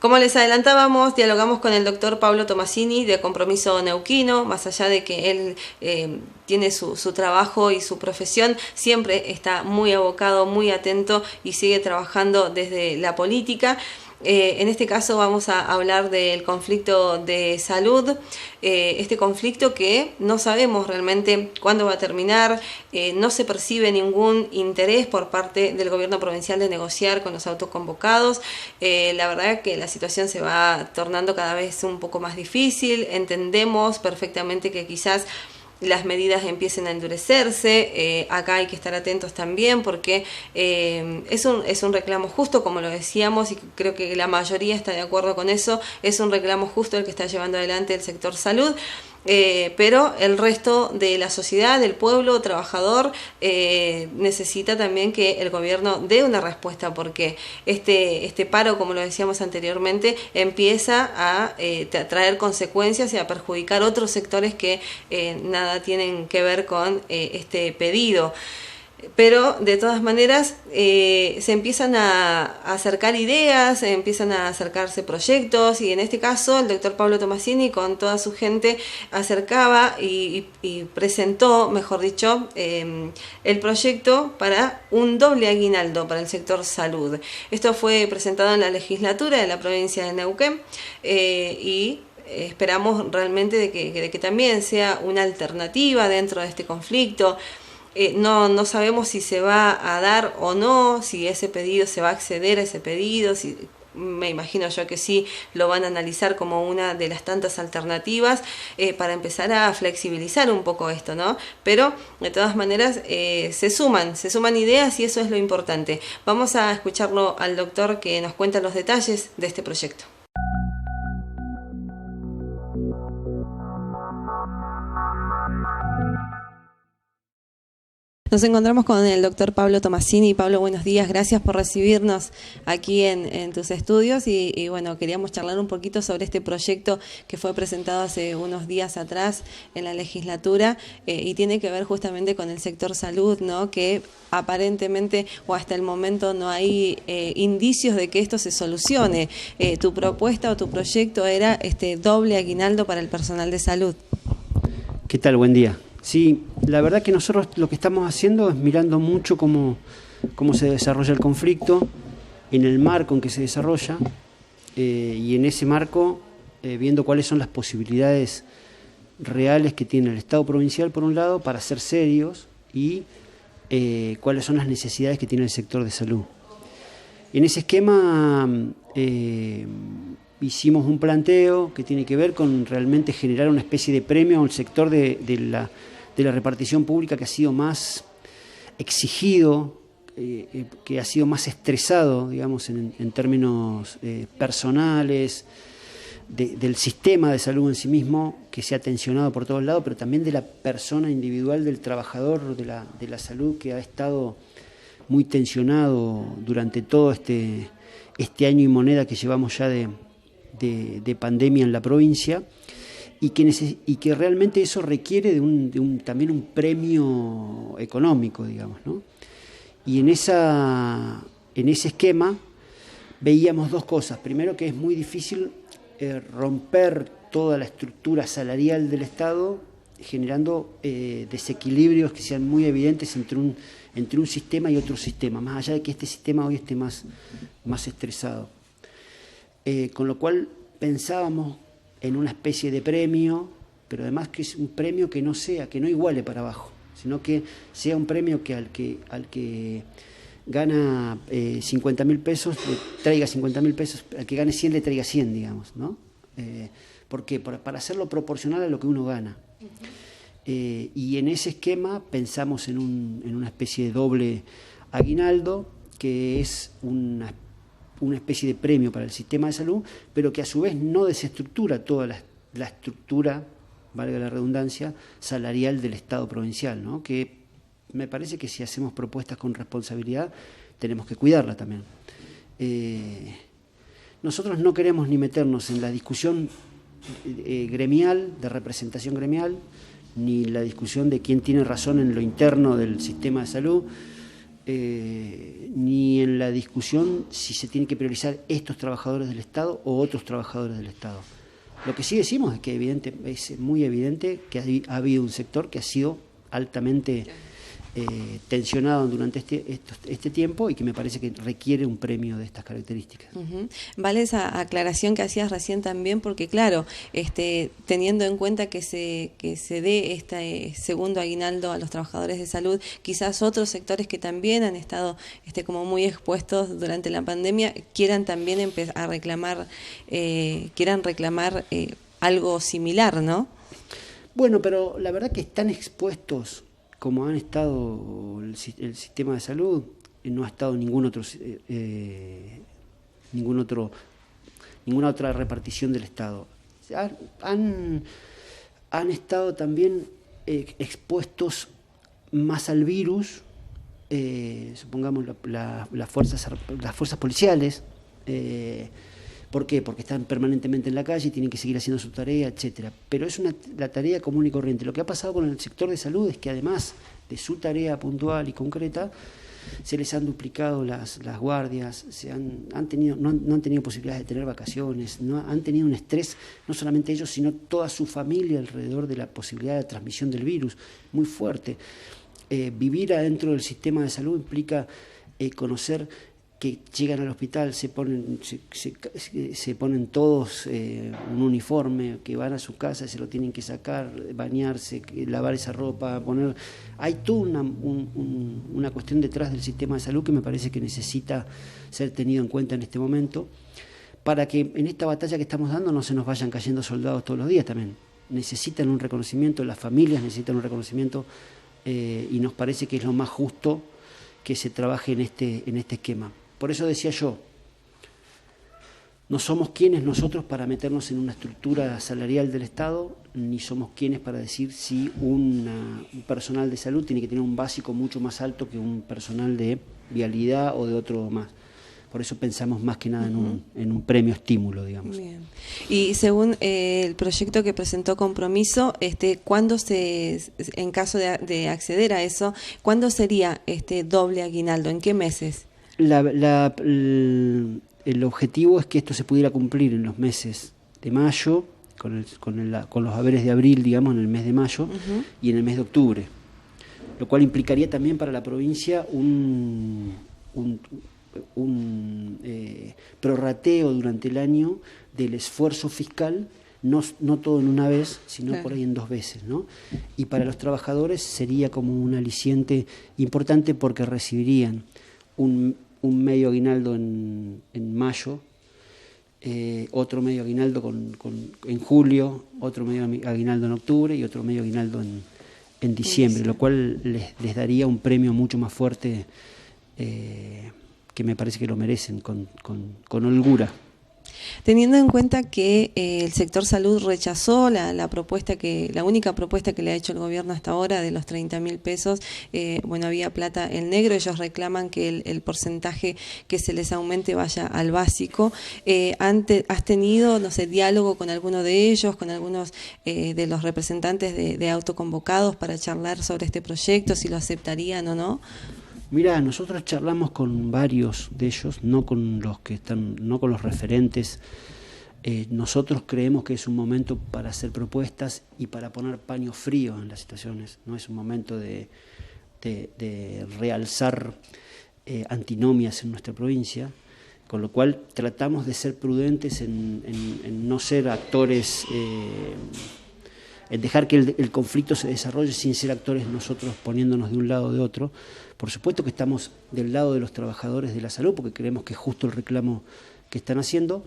Como les adelantábamos, dialogamos con el doctor Pablo Tomasini de Compromiso Neuquino. Más allá de que él tiene su trabajo y su profesión, siempre está muy abocado, muy atento y sigue trabajando desde la política. En este caso vamos a hablar del conflicto de salud, este conflicto que no sabemos realmente cuándo va a terminar, no se percibe ningún interés por parte del gobierno provincial de negociar con los autoconvocados. La verdad que la situación se va tornando cada vez un poco más difícil, entendemos perfectamente que quizás las medidas empiecen a endurecerse. Acá hay que estar atentos también porque es un reclamo justo, como lo decíamos, y creo que la mayoría está de acuerdo con eso. Es un reclamo justo el que está llevando adelante el sector salud. Pero el resto de la sociedad, del pueblo trabajador, necesita también que el gobierno dé una respuesta, porque este paro, como lo decíamos anteriormente, empieza a traer consecuencias y a perjudicar otros sectores que nada tienen que ver con este pedido. Pero de todas maneras se empiezan a acercar ideas, empiezan a acercarse proyectos, y en este caso el doctor Pablo Tomasini con toda su gente acercaba y presentó, mejor dicho, el proyecto para un doble aguinaldo para el sector salud. Esto fue presentado en la legislatura de la provincia de Neuquén y esperamos realmente de que también sea una alternativa dentro de este conflicto. No sabemos si se va a dar o no, si ese pedido se va a acceder a ese pedido, si, me imagino yo que sí lo van a analizar como una de las tantas alternativas para empezar a flexibilizar un poco esto, ¿no? Pero de todas maneras se suman ideas, y eso es lo importante. Vamos a escucharlo al doctor que nos cuenta los detalles de este proyecto. Nos encontramos con el doctor Pablo Tomasini. Pablo, buenos días, gracias por recibirnos aquí en tus estudios y bueno, queríamos charlar un poquito sobre este proyecto que fue presentado hace unos días atrás en la legislatura y tiene que ver justamente con el sector salud, ¿no? Que aparentemente o hasta el momento no hay indicios de que esto se solucione. Tu propuesta o tu proyecto era este doble aguinaldo para el personal de salud. ¿Qué tal? Buen día. Sí, la verdad que nosotros lo que estamos haciendo es mirando mucho cómo se desarrolla el conflicto, en el marco en que se desarrolla, y en ese marco viendo cuáles son las posibilidades reales que tiene el Estado provincial, por un lado, para ser serios, y cuáles son las necesidades que tiene el sector de salud. En ese esquema hicimos un planteo que tiene que ver con realmente generar una especie de premio al sector de la repartición pública que ha sido más exigido, que ha sido más estresado, digamos, en términos personales, del sistema de salud en sí mismo, que se ha tensionado por todos lados, pero también de la persona individual, del trabajador de la salud, que ha estado muy tensionado durante todo este año y moneda que llevamos ya de pandemia en la provincia, y que realmente eso requiere también un premio económico, digamos, ¿no? Y en ese esquema veíamos dos cosas. Primero, que es muy difícil romper toda la estructura salarial del Estado, generando desequilibrios que sean muy evidentes entre un sistema y otro sistema, más allá de que este sistema hoy esté más estresado. Con lo cual pensábamos en una especie de premio, pero además que es un premio que no iguale para abajo, sino que sea un premio que al que gana 50.000 pesos, le traiga 50.000 pesos, al que gane 100 le traiga 100, digamos, ¿no? ¿Por qué? Para hacerlo proporcional a lo que uno gana. Y en ese esquema pensamos en una especie de doble aguinaldo, que es una especie de premio para el sistema de salud, pero que a su vez no desestructura toda la estructura, valga la redundancia, salarial del Estado provincial, ¿no? Que me parece que si hacemos propuestas con responsabilidad tenemos que cuidarla también. Nosotros no queremos ni meternos en la discusión gremial, de representación gremial, ni la discusión de quién tiene razón en lo interno del sistema de salud. ni en la discusión si se tiene que priorizar estos trabajadores del Estado o otros trabajadores del Estado. Lo que sí decimos es que es muy evidente que ha habido un sector que ha sido altamente tensionado durante este tiempo y que me parece que requiere un premio de estas características. Vale esa aclaración que hacías recién también, porque claro, teniendo en cuenta que se dé este segundo aguinaldo a los trabajadores de salud, quizás otros sectores que también han estado como muy expuestos durante la pandemia quieran también empezar a reclamar, algo similar, ¿no? Bueno, pero la verdad que están expuestos como han estado el sistema de salud, no ha estado ninguna otra repartición del Estado. Han estado también expuestos más al virus, supongamos las fuerzas policiales. ¿Por qué? Porque están permanentemente en la calle y tienen que seguir haciendo su tarea, etcétera. Pero es la tarea común y corriente. Lo que ha pasado con el sector de salud es que además de su tarea puntual y concreta, se les han duplicado las guardias, no han tenido posibilidades de tener vacaciones, han tenido un estrés, no solamente ellos, sino toda su familia alrededor de la posibilidad de transmisión del virus, muy fuerte. Vivir adentro del sistema de salud implica conocer que llegan al hospital, se ponen todos un uniforme, que van a su casa, se lo tienen que sacar, bañarse, lavar esa ropa, poner... Hay toda una cuestión detrás del sistema de salud que me parece que necesita ser tenido en cuenta en este momento, para que en esta batalla que estamos dando no se nos vayan cayendo soldados todos los días también. Necesitan un reconocimiento, las familias necesitan un reconocimiento, y nos parece que es lo más justo que se trabaje en este esquema. Por eso decía yo, no somos quienes nosotros para meternos en una estructura salarial del Estado, ni somos quienes para decir si un personal de salud tiene que tener un básico mucho más alto que un personal de vialidad o de otro más. Por eso pensamos más que nada en un premio estímulo, digamos. Bien. Y según el proyecto que presentó Compromiso, ¿cuándo en caso de acceder a eso, cuándo sería doble aguinaldo? ¿En qué meses? El objetivo es que esto se pudiera cumplir en los meses de mayo, con los haberes de abril, digamos, en el mes de mayo, y en el mes de octubre, lo cual implicaría también para la provincia un prorrateo durante el año del esfuerzo fiscal, no todo en una vez, sino claro, por ahí en 2 veces, ¿no? Y para los trabajadores sería como un aliciente importante porque recibirían un medio aguinaldo en mayo, otro medio aguinaldo en julio, otro medio aguinaldo en octubre y otro medio aguinaldo en diciembre, lo cual les daría un premio mucho más fuerte, que me parece que lo merecen con holgura. Teniendo en cuenta que el sector salud rechazó la única propuesta que le ha hecho el gobierno hasta ahora de los 30.000 pesos, había plata en negro, ellos reclaman que el porcentaje que se les aumente vaya al básico. ¿Has tenido, diálogo con alguno de ellos, con algunos de los representantes de autoconvocados para charlar sobre este proyecto, si lo aceptarían o no? Mirá, nosotros charlamos con varios de ellos, no con los referentes. Nosotros creemos que es un momento para hacer propuestas y para poner paño frío en las situaciones. No es un momento de realzar antinomias en nuestra provincia, con lo cual tratamos de ser prudentes en no ser actores, en dejar que el conflicto se desarrolle sin ser actores nosotros poniéndonos de un lado o de otro. Por supuesto que estamos del lado de los trabajadores de la salud porque creemos que es justo el reclamo que están haciendo,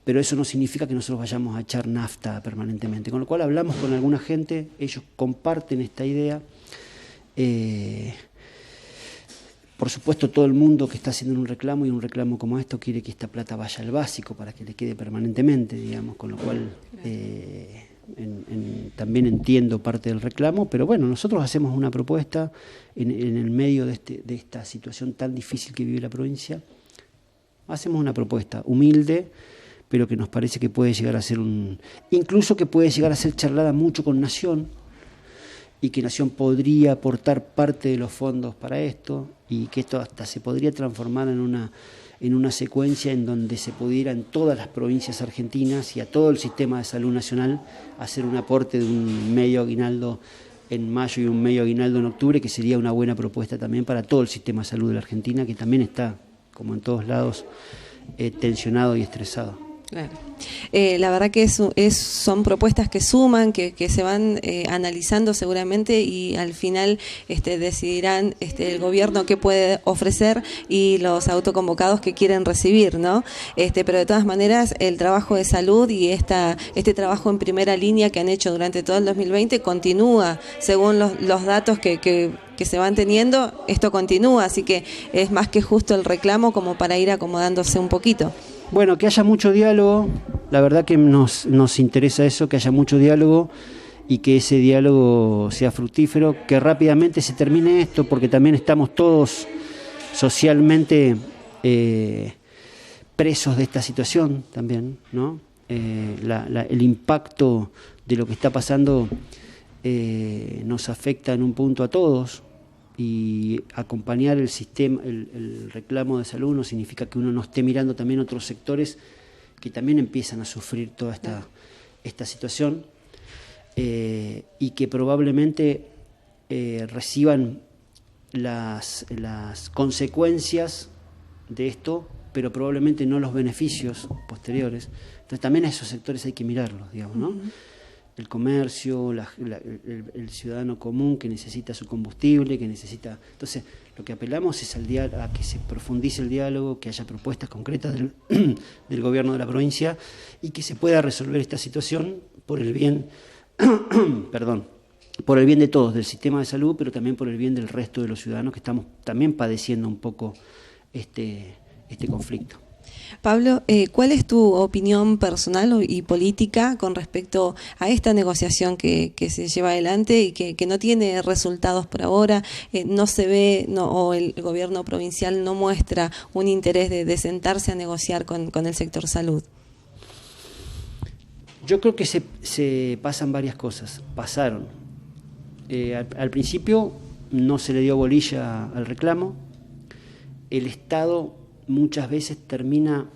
pero eso no significa que nosotros vayamos a echar nafta permanentemente. Con lo cual hablamos con alguna gente, ellos comparten esta idea. Por supuesto, todo el mundo que está haciendo un reclamo y un reclamo como esto quiere que esta plata vaya al básico para que le quede permanentemente, digamos, con lo cual también entiendo parte del reclamo, pero bueno, nosotros hacemos una propuesta en el medio de esta situación tan difícil que vive la provincia. Hacemos una propuesta humilde, pero que nos parece que puede llegar a ser incluso que puede llegar a ser charlada mucho con Nación, y que Nación podría aportar parte de los fondos para esto, y que esto hasta se podría transformar en una secuencia en donde se pudiera en todas las provincias argentinas y a todo el sistema de salud nacional hacer un aporte de un medio aguinaldo en mayo y un medio aguinaldo en octubre, que sería una buena propuesta también para todo el sistema de salud de la Argentina, que también está, como en todos lados, tensionado y estresado. Claro. La verdad que son propuestas que suman, que se van analizando seguramente, y al final decidirán el gobierno qué puede ofrecer y los autoconvocados que quieren recibir, ¿no? Pero de todas maneras el trabajo de salud y este trabajo en primera línea que han hecho durante todo el 2020 continúa, según los datos que se van teniendo, esto continúa, así que es más que justo el reclamo como para ir acomodándose un poquito. Bueno, que haya mucho diálogo, la verdad que nos interesa eso, que haya mucho diálogo y que ese diálogo sea fructífero, que rápidamente se termine esto, porque también estamos todos socialmente presos de esta situación también, ¿no? El impacto de lo que está pasando nos afecta en un punto a todos. Y acompañar el sistema, el reclamo de salud no significa que uno no esté mirando también otros sectores que también empiezan a sufrir toda esta situación y que probablemente reciban las consecuencias de esto, pero probablemente no los beneficios posteriores. Entonces también a esos sectores hay que mirarlos, digamos, ¿no? El comercio, el ciudadano común que necesita su combustible, que necesita... Entonces, lo que apelamos es a que se profundice el diálogo, que haya propuestas concretas del gobierno de la provincia y que se pueda resolver esta situación por el bien, por el bien de todos, del sistema de salud, pero también por el bien del resto de los ciudadanos que estamos también padeciendo un poco este conflicto. Pablo, ¿cuál es tu opinión personal y política con respecto a esta negociación que se lleva adelante y que no tiene resultados por ahora? No se ve, o el gobierno provincial no muestra un interés de sentarse a negociar con el sector salud. Yo creo que se pasan varias cosas. Pasaron. Al principio no se le dio bolilla al reclamo. El Estado muchas veces termina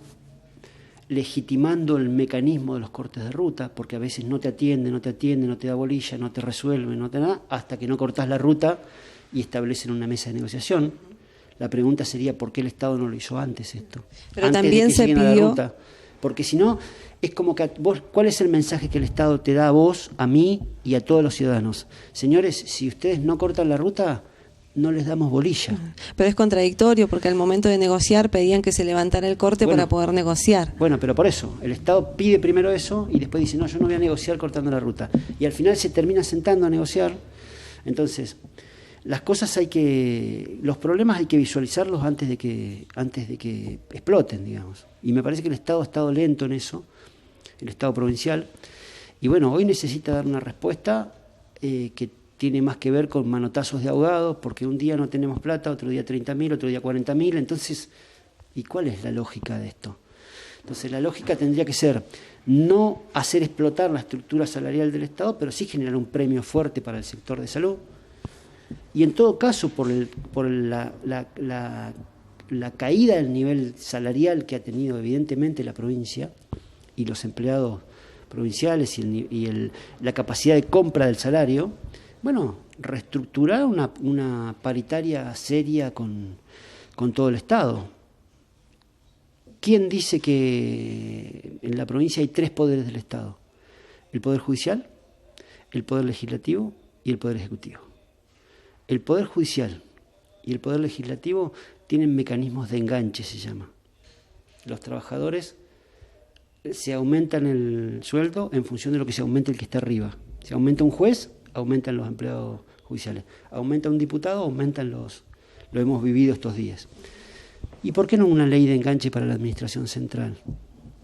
legitimando el mecanismo de los cortes de ruta, porque a veces no te atiende, no te da bolilla, no te resuelve, no te da nada, hasta que no cortás la ruta y establecen una mesa de negociación. La pregunta sería, ¿por qué el Estado no lo hizo antes esto? Pero antes también de que se lleguen a la pidió... ruta. Porque si no, es como que vos, ¿cuál es el mensaje que el Estado te da a vos, a mí y a todos los ciudadanos? Señores, si ustedes no cortan la ruta, no les damos bolilla. Pero es contradictorio, porque al momento de negociar pedían que se levantara el corte para poder negociar. Bueno, pero por eso, el Estado pide primero eso y después dice, no, yo no voy a negociar cortando la ruta. Y al final se termina sentando a negociar. Entonces, las cosas los problemas hay que visualizarlos antes de que exploten, digamos. Y me parece que el Estado ha estado lento en eso, el Estado provincial. Y bueno, hoy necesita dar una respuesta que tiene más que ver con manotazos de ahogados, porque un día no tenemos plata, otro día 30.000, otro día 40.000, entonces, ¿y cuál es la lógica de esto? Entonces la lógica tendría que ser no hacer explotar la estructura salarial del Estado, pero sí generar un premio fuerte para el sector de salud, y en todo caso por la caída del nivel salarial que ha tenido evidentemente la provincia y los empleados provinciales y la capacidad de compra del salario. Bueno, reestructurar una paritaria seria con todo el Estado. ¿Quién dice que en la provincia hay 3 poderes del Estado? El Poder Judicial, el Poder Legislativo y el Poder Ejecutivo. El Poder Judicial y el Poder Legislativo tienen mecanismos de enganche, se llama. Los trabajadores se aumentan el sueldo en función de lo que se aumente el que está arriba. Si aumenta un juez, aumentan los empleados judiciales. Aumenta un diputado, aumentan lo hemos vivido estos días. ¿Y por qué no una ley de enganche para la administración central?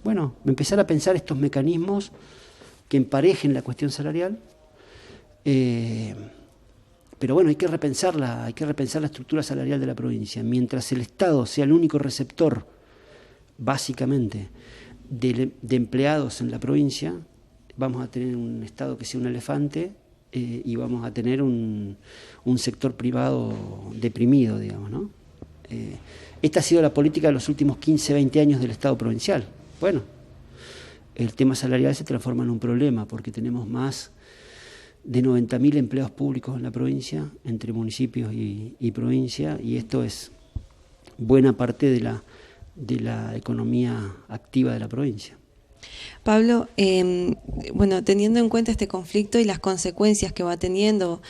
Bueno, empezar a pensar estos mecanismos que emparejen la cuestión salarial, pero bueno, hay que repensar la estructura salarial de la provincia. Mientras el Estado sea el único receptor, básicamente, de empleados en la provincia, vamos a tener un Estado que sea un elefante y vamos a tener un sector privado deprimido, digamos, ¿no? Esta ha sido la política de los últimos 15, 20 años del Estado provincial. Bueno, el tema salarial se transforma en un problema porque tenemos más de 90.000 empleados públicos en la provincia, entre municipios y provincia, y esto es buena parte de la economía activa de la provincia. Pablo, bueno, teniendo en cuenta este conflicto y las consecuencias que va teniendo,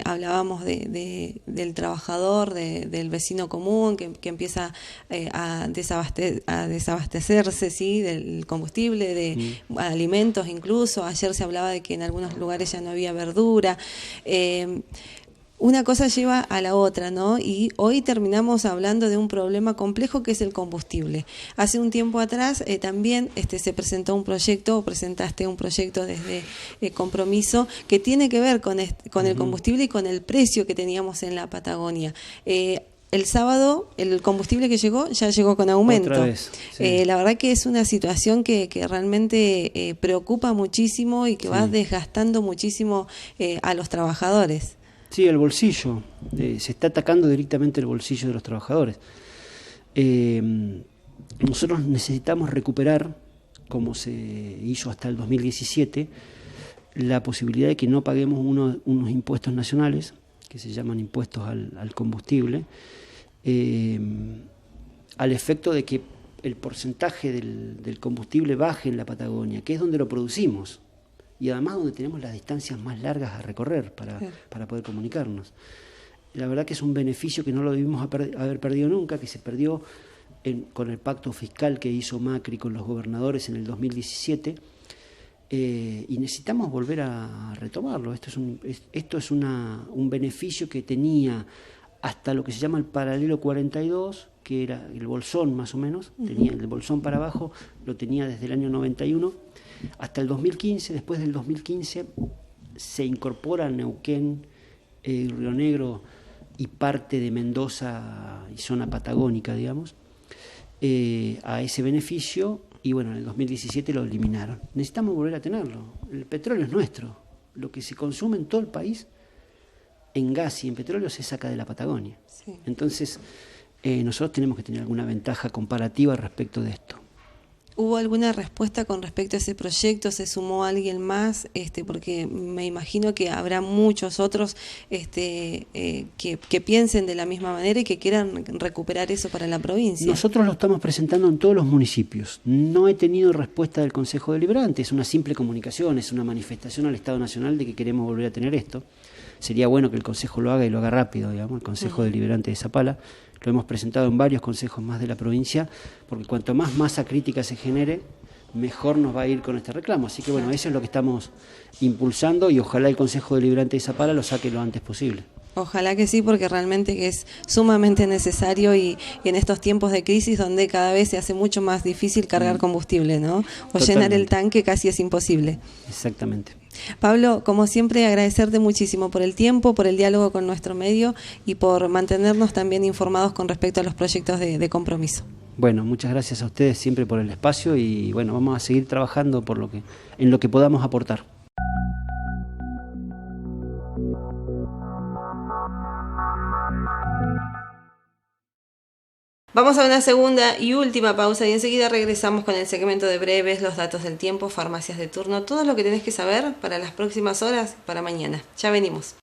hablábamos del trabajador, del vecino común que empieza a desabastecerse, ¿sí?, del combustible, de alimentos incluso. Ayer se hablaba de que en algunos lugares ya no había verdura. Una cosa lleva a la otra, ¿no? Y hoy terminamos hablando de un problema complejo que es el combustible. Hace un tiempo atrás también se presentó un proyecto, o presentaste un proyecto desde Compromiso, que tiene que ver con el combustible y con el precio que teníamos en la Patagonia. El sábado el combustible que ya llegó con aumento. Otra vez, sí. La verdad que es una situación que realmente preocupa muchísimo y que va desgastando muchísimo a los trabajadores. Sí, el bolsillo. Se está atacando directamente el bolsillo de los trabajadores. Nosotros necesitamos recuperar, como se hizo hasta el 2017, la posibilidad de que no paguemos unos impuestos nacionales, que se llaman impuestos al combustible, al efecto de que el porcentaje del combustible baje en la Patagonia, que es donde lo producimos. Y además donde tenemos las distancias más largas a recorrer para poder comunicarnos. La verdad que es un beneficio que no lo debimos haber perdido nunca, que se perdió con el pacto fiscal que hizo Macri con los gobernadores en el 2017, y necesitamos volver a retomarlo. Esto es un beneficio que tenía hasta lo que se llama el paralelo 42, que era el bolsón más o menos, tenía el bolsón para abajo, lo tenía desde el año 91, hasta el 2015. Después del 2015 se incorpora Neuquén, Río Negro y parte de Mendoza y zona patagónica, digamos, a ese beneficio, y bueno, en el 2017 lo eliminaron. Necesitamos volver a tenerlo. El petróleo es nuestro. Lo que se consume en todo el país en gas y en petróleo se saca de la Patagonia. Sí. Entonces, nosotros tenemos que tener alguna ventaja comparativa respecto de esto. ¿Hubo alguna respuesta con respecto a ese proyecto? ¿Se sumó alguien más? Porque me imagino que habrá muchos otros que piensen de la misma manera y que quieran recuperar eso para la provincia. Nosotros lo estamos presentando en todos los municipios. No he tenido respuesta del Consejo Deliberante. Es una simple comunicación, es una manifestación al Estado Nacional de que queremos volver a tener esto. Sería bueno que el Consejo lo haga y lo haga rápido, digamos, el Consejo Deliberante de Zapala. Lo hemos presentado en varios consejos más de la provincia, porque cuanto más masa crítica se genere, mejor nos va a ir con este reclamo. Así que bueno, eso es lo que estamos impulsando, y ojalá el Consejo Deliberante de Zapala lo saque lo antes posible. Ojalá que sí, porque realmente es sumamente necesario, y en estos tiempos de crisis donde cada vez se hace mucho más difícil cargar combustible, ¿no? O totalmente. Llenar el tanque casi es imposible. Exactamente. Pablo, como siempre, agradecerte muchísimo por el tiempo, por el diálogo con nuestro medio y por mantenernos también informados con respecto a los proyectos de Compromiso. Bueno, muchas gracias a ustedes siempre por el espacio, y bueno, vamos a seguir trabajando en lo que podamos aportar. Vamos a una segunda y última pausa y enseguida regresamos con el segmento de breves, los datos del tiempo, farmacias de turno, todo lo que tenés que saber para las próximas horas, para mañana. Ya venimos.